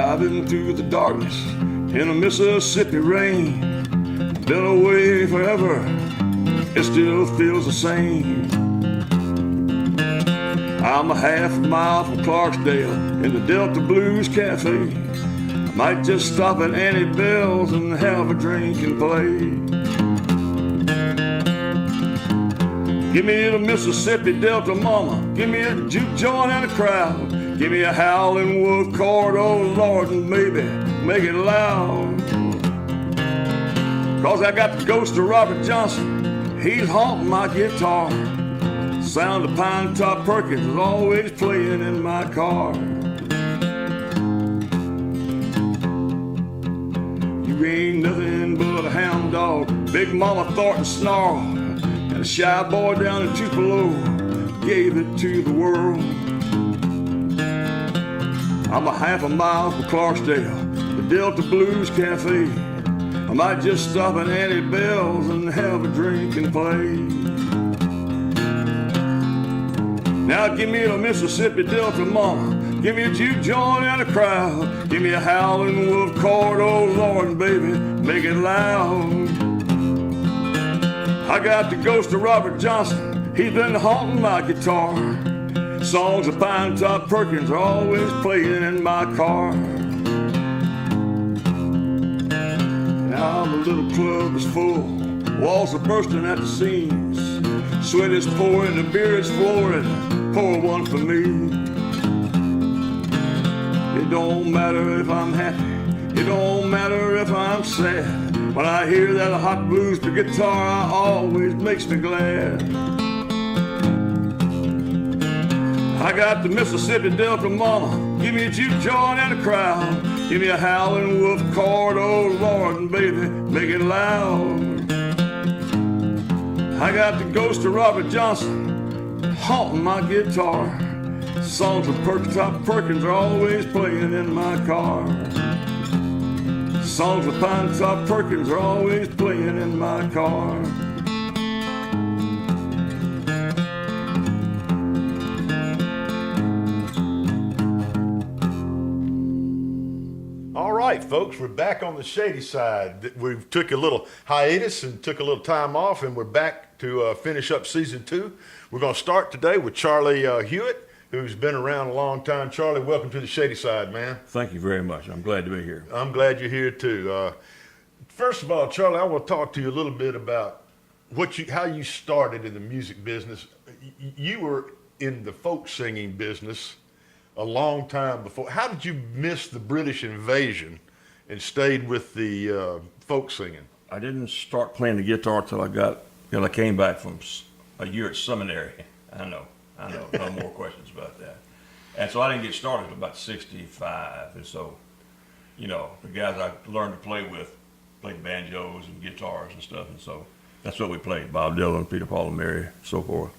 driving through the darkness in the Mississippi rain. Been away forever, it still feels the same. I'm a half mile from Clarksdale in the Delta Blues Cafe. I might just stop at Annie Bell's and have a drink and play. Give me the Mississippi Delta mama, give me a juke joint and a crowd. Give me a howling wolf chord, oh Lord, and baby, make it loud. Cause I got the ghost of Robert Johnson, he's haunting my guitar. Sound of Pine Top Perkins is always playing in my car. You ain't nothing but a hound dog, Big Mama Thornton snarl, and a shy boy down in Tupelo gave it to the world. I'm a half a mile from Clarksdale, the Delta Blues Cafe. I might just stop at Annie Bell's and have a drink and play. Now give me a Mississippi Delta mama, give me a juke joint and a crowd. Give me a howling wolf chord, oh Lord, baby, make it loud. I got the ghost of Robert Johnson, he's been haunting my guitar. Songs of Pine Top Perkins are always playing in my car. Now the little club is full, walls are bursting at the seams. Sweat is pouring, the beer is flowing, pour one for me. It don't matter if I'm happy, it don't matter if I'm sad. When I hear that hot blues guitar, it always makes me glad. I got the Mississippi Delta mama, give me a juke joint and a crowd. Give me a howling wolf chord, oh Lord, and baby, make it loud. I got the ghost of Robert Johnson haunting my guitar. Songs of Top Perkins are always playing in my car. Songs of Pine Top Perkins are always playing in my car. All right, folks, we're back on the Shady side. We took a little hiatus and took a little time off, and we're back to finish up season 2. We're going to start today with Charlie Hewitt, who's been around a long time. Charlie, welcome to the Shady side, man. Thank you very much. I'm glad to be here. I'm glad you're here too. First of all, Charlie, I want to talk to you a little bit about how you started in the music business. You were in the folk singing business a long time before. How did you miss the British invasion and stayed with the folk singing? I didn't start playing the guitar till I came back from a year at seminary. I know, no more questions about that. And so I didn't get started until about 65. And so, the guys I learned to play with played banjos and guitars and stuff. And so that's what we played, Bob Dylan, Peter, Paul and Mary, so forth.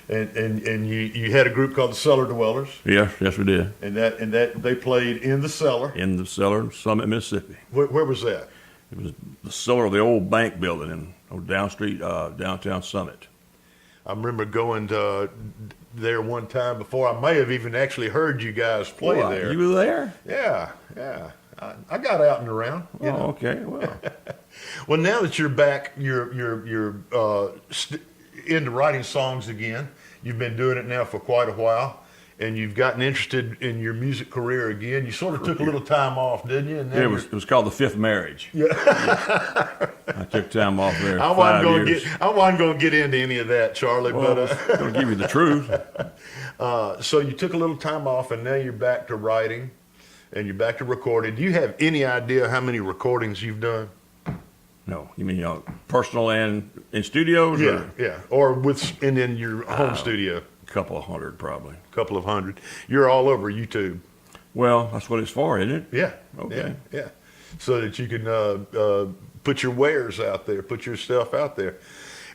And you had a group called the Cellar Dwellers. Yes, we did. And that they played in the cellar. In the cellar, Summit, Mississippi. Where was that? It was the cellar of the old bank building in downtown Summit. I remember going there one time before. I may have even actually heard you guys play there. You were there? Yeah. I got out and around. Okay. Well, well, now that you're back, you're into writing songs again. You've been doing it now for quite a while, and you've gotten interested in your music career again. You sort of took a little time off, didn't you? And it was called the fifth marriage. Yeah. I took time off there. I wasn't going to get into any of that, Charlie. Well, but I'm going to give you the truth. So you took a little time off, and now you're back to writing, and you're back to recording. Do you have any idea how many recordings you've done? No, you mean personal and in studios? Yeah, or in your home studio. A couple of hundred, probably. A couple of hundred. You're all over YouTube. Well, that's what it's for, isn't it? Yeah. Okay. Yeah. So that you can put your wares out there, put your stuff out there.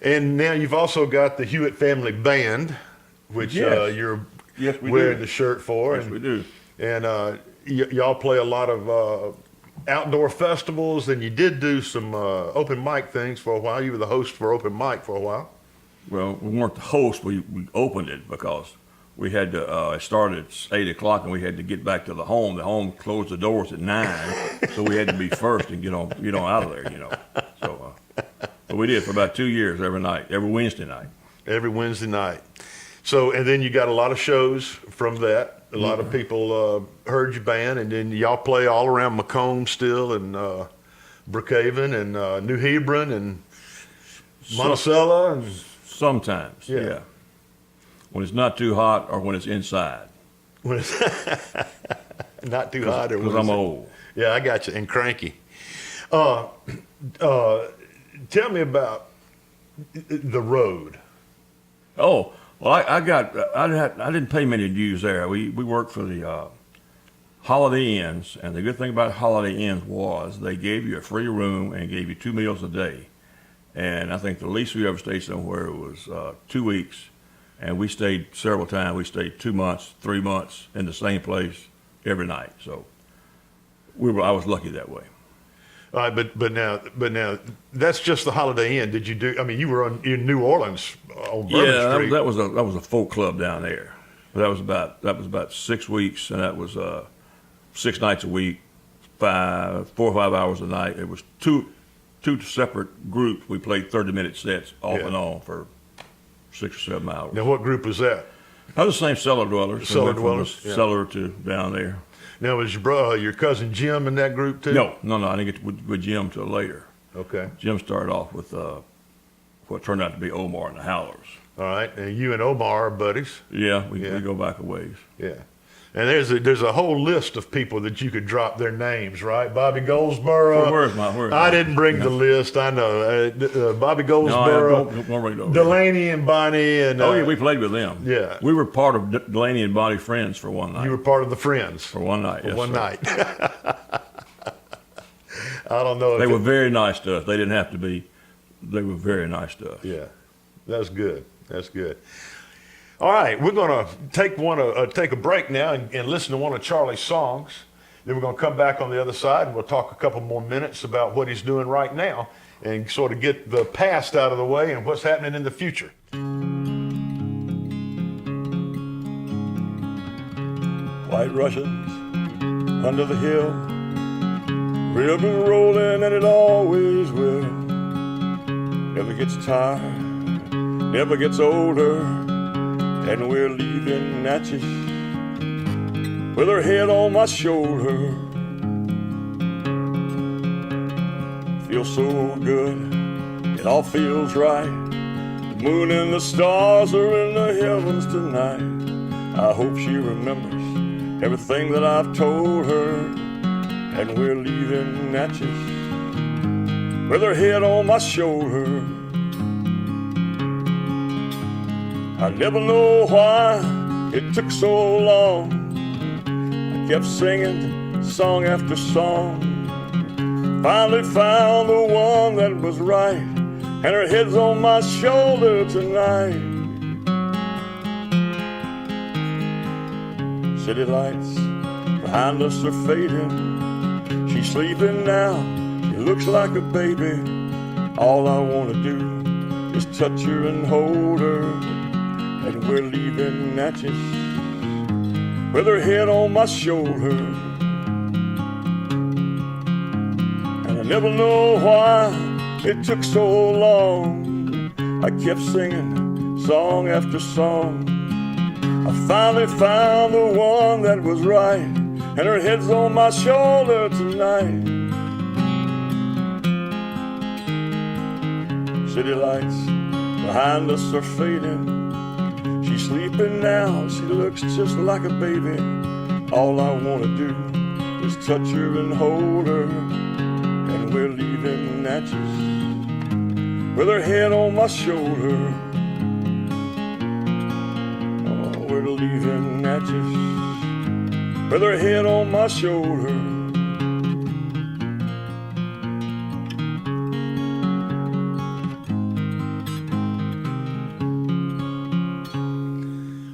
And now you've also got the Hewitt Family Band, which you're wearing the shirt for. Yes, we do. And y'all play a lot of outdoor festivals, and you did do some open mic things for a while. You were the host for open mic for a while. Well, we weren't the host. We opened it because we had to. It started at 8 o'clock, and we had to get back to the home. The home closed the doors at 9, so we had to be first and get on out of there. So, but we did for about 2 years, every night, every Wednesday night. Every Wednesday night. So, and then you got a lot of shows from that. A lot of people heard your band, and then y'all play all around Macomb still, and Brookhaven, and New Hebron, and Monticello, and sometimes, yeah. When it's not too hot, or when it's inside. When it's not too hot, or because I'm old. Yeah, I got you, and cranky. Tell me about the road. Oh, well, I didn't pay many dues there. We worked for the Holiday Inns, and the good thing about Holiday Inns was they gave you a free room and gave you 2 meals a day. And I think the least we ever stayed somewhere was 2 weeks, and we stayed several times. We stayed 2 months, 3 months in the same place every night. So I was lucky that way. All right, but now that's just the Holiday Inn. Did you do? I mean, you were in New Orleans on Bourbon Street. that was a folk club down there. That was about 6 weeks, and that was 6 nights a week, 4 or 5 hours a night. It was two separate groups. We played 30-minute sets off and on for 6 or 7 hours. Now, what group was that? I was the same Cellar Dwellers. Cellar From Dwellers, the cellar to down there. Now, was your cousin Jim in that group too? No, I didn't get with Jim till later. Okay. Jim started off with what turned out to be Omar and the Howlers. All right, and you and Omar are buddies. Yeah, we go back a ways. Yeah, and there's a whole list of people that you could drop their names, right? Bobby Goldsboro. Where's I didn't bring the list. I know Bobby Goldsboro, don't bring it over. Delaney and Bonnie, and yeah, we played with them. Yeah, we were part of Delaney and Bonnie Friends for one night. You were part of the Friends for one night. For yes, one sir. night. I don't know. They were very nice to us. They didn't have to be. They were very nice to us. Yeah, that's good. That's good. All right, we're going to take a break now and listen to one of Charlie's songs. Then we're going to come back on the other side, and we'll talk a couple more minutes about what he's doing right now and sort of get the past out of the way and what's happening in the future. White Russians under the hill, river rolling and it always will. Never gets tired, never gets older, and we're leaving Natchez with her head on my shoulder. Feels so good, it all feels right. The moon and the stars are in the heavens tonight. I hope she remembers everything that I've told her, and we're leaving Natchez with her head on my shoulder. I never know why it took so long. I kept singing song after song. Finally found the one that was right, and her head's on my shoulder tonight. City lights behind us are fading. She's sleeping now, she looks like a baby. All I want to do is touch her and hold her, and we're leaving Natchez with her head on my shoulder. And I never know why it took so long. I kept singing song after song. I finally found the one that was right, and her head's on my shoulder tonight. City lights behind us are fading. She's sleeping now, she looks just like a baby. All I want to do is touch her and hold her, and we're leaving Natchez with her head on my shoulder. We're leaving Natchez with her head on my shoulder.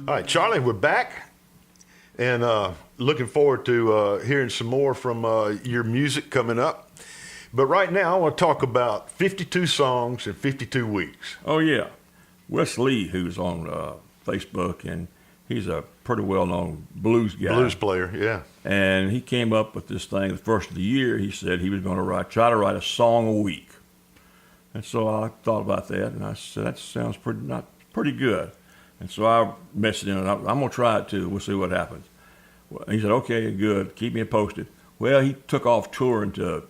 All right, Charlie, we're back, and looking forward to hearing some more from your music coming up. But right now, I want to talk about 52 songs in 52 weeks. Oh, yeah. Wes Lee, who's on Facebook, and He's a pretty well-known blues guy. Blues player, yeah. And he came up with this thing. The first of the year, he said he was going to try to write a song a week. And so I thought about that, and I said, that sounds pretty good. And so I messaged him, and I'm going to try it too. We'll see what happens. Well, he said, okay, good. Keep me posted. Well, he took off touring to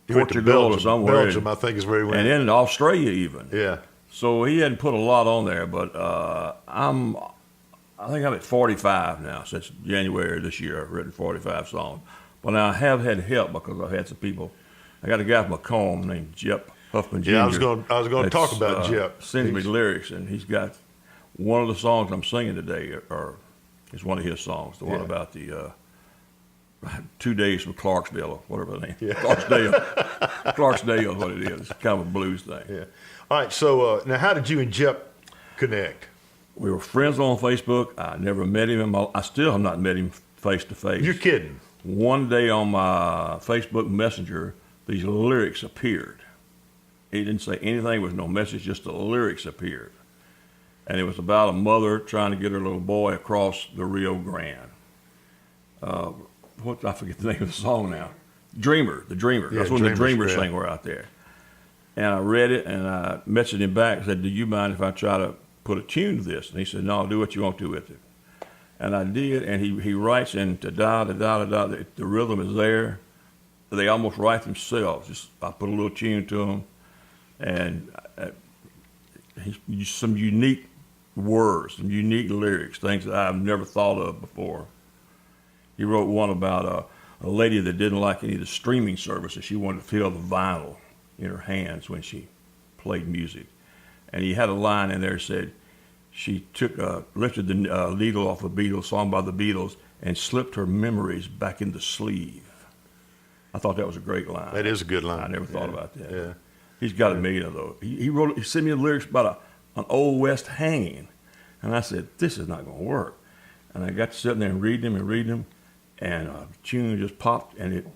Portugal or somewhere. Belgium, I think is where he went. And then Australia even. Yeah. So he hadn't put a lot on there, but I think I'm at 45 now since January this year. I've written 45 songs. But now I have had help because I've had some people. I got a guy from Macomb named Jep Huffman Jr. Yeah, I was going to talk about Jep. Sends me lyrics, and he's got one of the songs I'm singing today is one of his songs. The one about the 2 days from Clarksville or whatever the name. Yeah. Clarksdale is what it is. It's kind of a blues thing. Yeah. All right. So now, how did you and Jep connect? We were friends on Facebook. I never met him. I still have not met him face to face. You're kidding. One day on my Facebook Messenger, these lyrics appeared. He didn't say anything. There was no message. Just the lyrics appeared. And it was about a mother trying to get her little boy across the Rio Grande. I forget the name of the song now. The Dreamer. Yeah, That's when the Dreamers thing were out there. And I read it, and I messaged him back and said, do you mind if I try to put a tune to this? And he said, no, do what you want to with it. And I did, and he writes in da-da-da-da-da-da. The rhythm is there. They almost write themselves. Just I put a little tune to them, and some unique words, some unique lyrics, things that I've never thought of before. He wrote one about a lady that didn't like any of the streaming services. She wanted to feel the vinyl in her hands when she played music. And he had a line in there that said, she lifted the needle off a Beatles song by the Beatles and slipped her memories back in the sleeve. I thought that was a great line. That is a good line. I never thought about that. Yeah. He's got a million of those. He sent me the lyrics about an Old West hanging. And I said, this is not going to work. And I got to sitting there and read them, and a tune just popped, and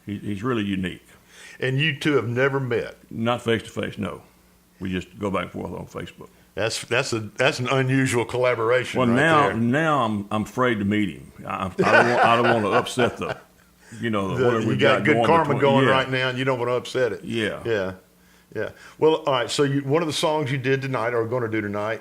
he's really unique. And you two have never met? Not face to face, no. We just go back and forth on Facebook. That's an unusual collaboration. Well, right now I'm afraid to meet him. I don't want to upset whatever we you got good karma going yeah. right now, and you don't want to upset it. Yeah. Yeah. Well, all right. So one of the songs you did tonight, or going to do tonight,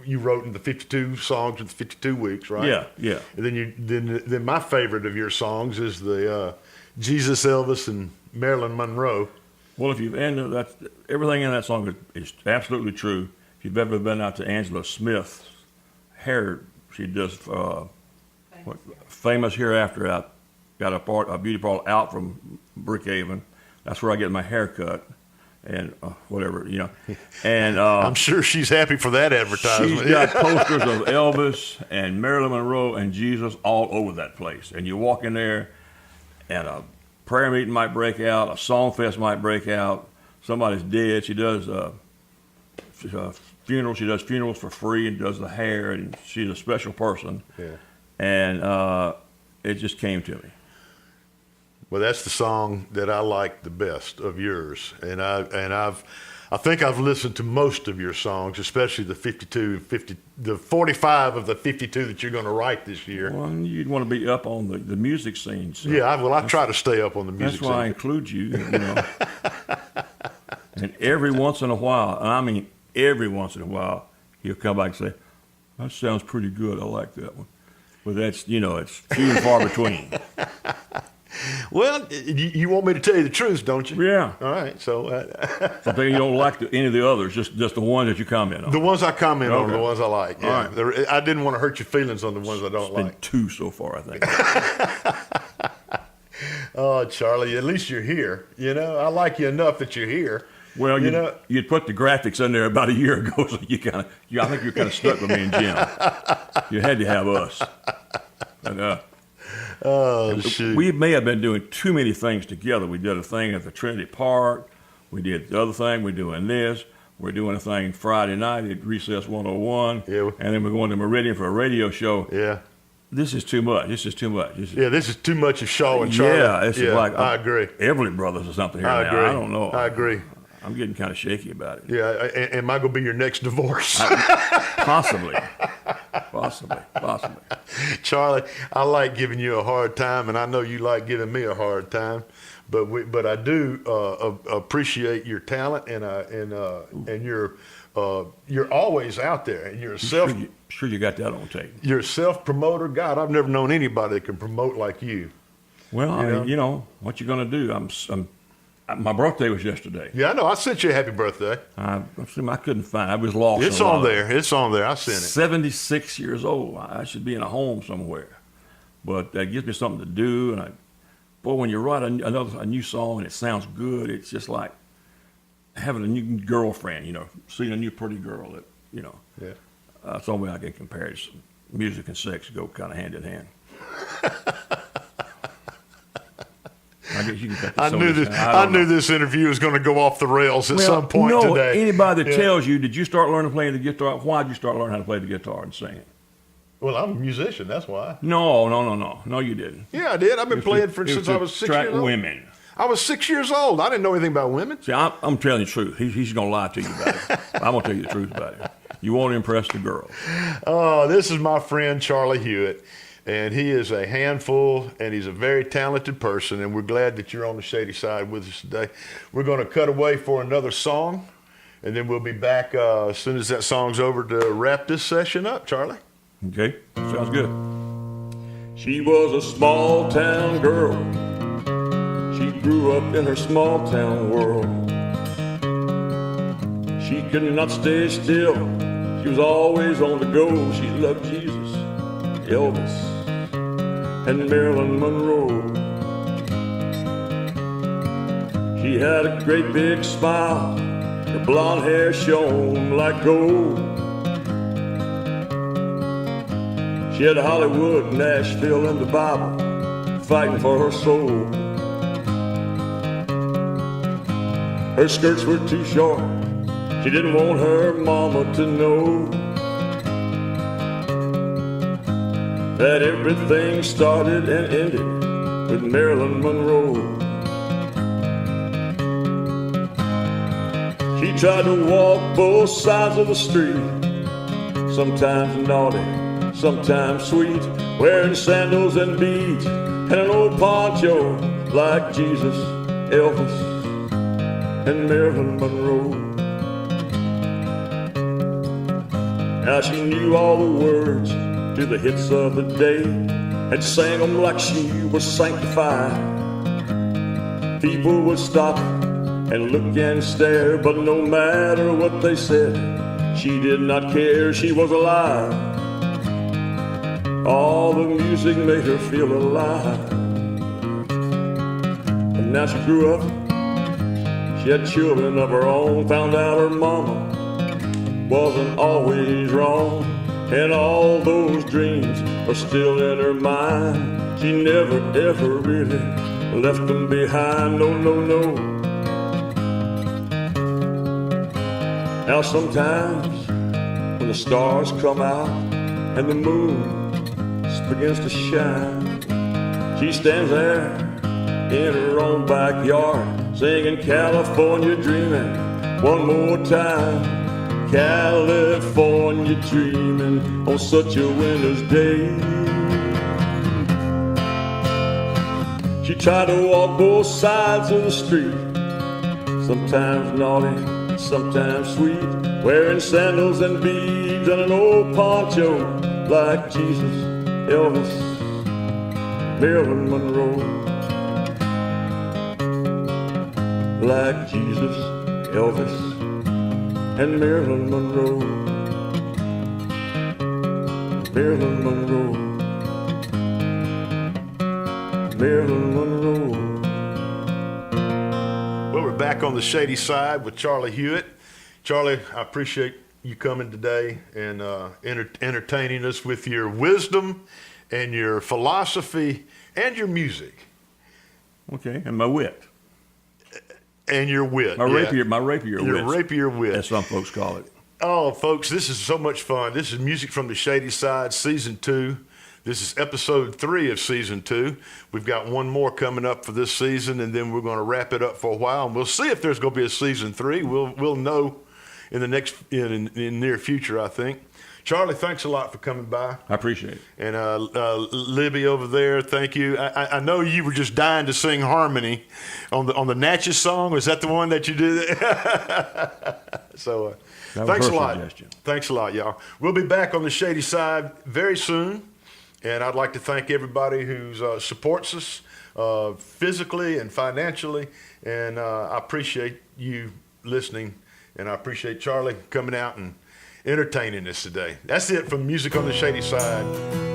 you wrote in the 52 songs with the 52 weeks, right? Yeah. And then my favorite of your songs is the Jesus, Elvis, and Marilyn Monroe. Well, everything in that song is absolutely true. If you've ever been out to Angela Smith's hair, she does Famous Hereafter out. Got a beauty parlor out from Brookhaven. That's where I get my hair cut. And whatever, And I'm sure she's happy for that advertisement. She's got posters of Elvis and Marilyn Monroe and Jesus all over that place. And you walk in there, and a prayer meeting might break out, a song fest might break out. Somebody's dead. She does funerals. She does funerals for free and does the hair. And she's a special person. Yeah. And it just came to me. Well, that's the song that I like the best of yours, and I think I've listened to most of your songs, especially the 45 of the 52 that you're going to write this year. Well, you'd want to be up on the music scene. So yeah, I try to stay up on the music scene. That's why I include you. And every once in a while, and I mean every once in a while, he'll come back and say, "That sounds pretty good. I like that one." But that's it's few and far between. Well, you want me to tell you the truth, don't you? Yeah. All right. So I think you don't like any of the others, just the ones that you comment on. The ones I comment on are the ones I like. Yeah. All right. I didn't want to hurt your feelings on the ones I don't like. It's been 2 so far, I think. Oh, Charlie, at least you're here. I like you enough that you're here. Well, you'd put the graphics in there about a year ago, so I think you're kind of stuck with me and Jim. You had to have us. And, oh, shoot. We may have been doing too many things together. We did a thing at the Trinity Park. We did the other thing. We're doing this. We're doing a thing Friday night at Recess 101. Yeah. And then we're going to Meridian for a radio show. Yeah. This is too much. This is too much. This is too much of Shaw and Charlie. Yeah, it's like I agree. Everly Brothers or something here I now. agree. I don't know. I agree. I'm getting kind of shaky about it. Yeah, am I going to be your next divorce? Possibly. Charlie, I like giving you a hard time, and I know you like giving me a hard time. But I do appreciate your talent, and you're always out there, and you're sure you got that on tape. You're a self-promoter. God, I've never known anybody that can promote like you. Well, you know what you're going to do. My birthday was yesterday. Yeah, I know. I sent you a happy birthday. I couldn't find it. I was lost. It's on there. It's on there. I sent it. 76 years old. I should be in a home somewhere. But that gives me something to do. And when you write a new song and it sounds good, it's just like having a new girlfriend, seeing a new pretty girl that, Yeah. That's the only way I can compare it. Music and sex go kind of hand in hand. I guess you can cut this. I knew this interview was going to go off the rails at some point today. Anybody that tells you, did you start learning playing the guitar? Why did you start learning how to play the guitar and sing it? Well, I'm a musician. That's why. No, you didn't. Yeah, I did. I've been playing since I was 6 years old. Women. I was 6 years old. I didn't know anything about women. See, I'm telling you the truth. He's going to lie to you about it. I'm going to tell you the truth about it. You want to impress the girl. Oh, this is my friend Charlie Hewitt, and he is a handful, and he's a very talented person, and we're glad that you're on the Shady Side with us today. We're going to cut away for another song, and then we'll be back as soon as that song's over to wrap this session up, Charlie. Okay, sounds good. She was a small town girl. She grew up in her small town world. She could not stay still. She was always on the go. She loved Jesus, Elvis, and Marilyn Monroe. She had a great big smile. Her blonde hair shone like gold. She had Hollywood, Nashville, and the Bible fighting for her soul. Her skirts were too short. She didn't want her mama to know that everything started and ended with Marilyn Monroe. She tried to walk both sides of the street, sometimes naughty, sometimes sweet, wearing sandals and beads and an old poncho like Jesus, Elvis, and Marilyn Monroe. Now she knew all the words to the hits of the day and sang them like she was sanctified. People would stop and look and stare, but no matter what they said, she did not care. She was alive. All the music made her feel alive. And now she grew up. She had children of her own. Found out her mama wasn't always wrong, and all those dreams are still in her mind. She never ever really left them behind. No, no, no. Now sometimes when the stars come out and the moon begins to shine, she stands there in her own backyard singing California Dreaming one more time. California dreaming on such a winter's day. She tried to walk both sides of the street, sometimes naughty, sometimes sweet, wearing sandals and beads and an old poncho like Jesus, Elvis, Marilyn Monroe. Like Jesus, Elvis, and Marilyn Monroe. Marilyn Monroe. Marilyn Monroe. Well, we're back on the Shady Side with Charlie Hewitt. Charlie, I appreciate you coming today and entertaining us with your wisdom and your philosophy and your music. Okay, and my wit. And your wit. My rapier wit. Your rapier wit. As some folks call it. Oh, folks, this is so much fun. This is Music from the Shady Side, Season 2. This is episode 3 of season 2. We've got one more coming up for this season, and then we're going to wrap it up for a while. And we'll see if there's going to be a season 3. We'll know in the near future, I think. Charlie, thanks a lot for coming by. I appreciate it. And Libby over there, thank you. I know you were just dying to sing harmony on the Natchez song. Was that the one that you did? So thanks a lot. Suggestion. Thanks a lot, y'all. We'll be back on the Shady Side very soon. And I'd like to thank everybody who supports us physically and financially. And I appreciate you listening. And I appreciate Charlie coming out and entertaining us today. That's it from Music on the Shady Side.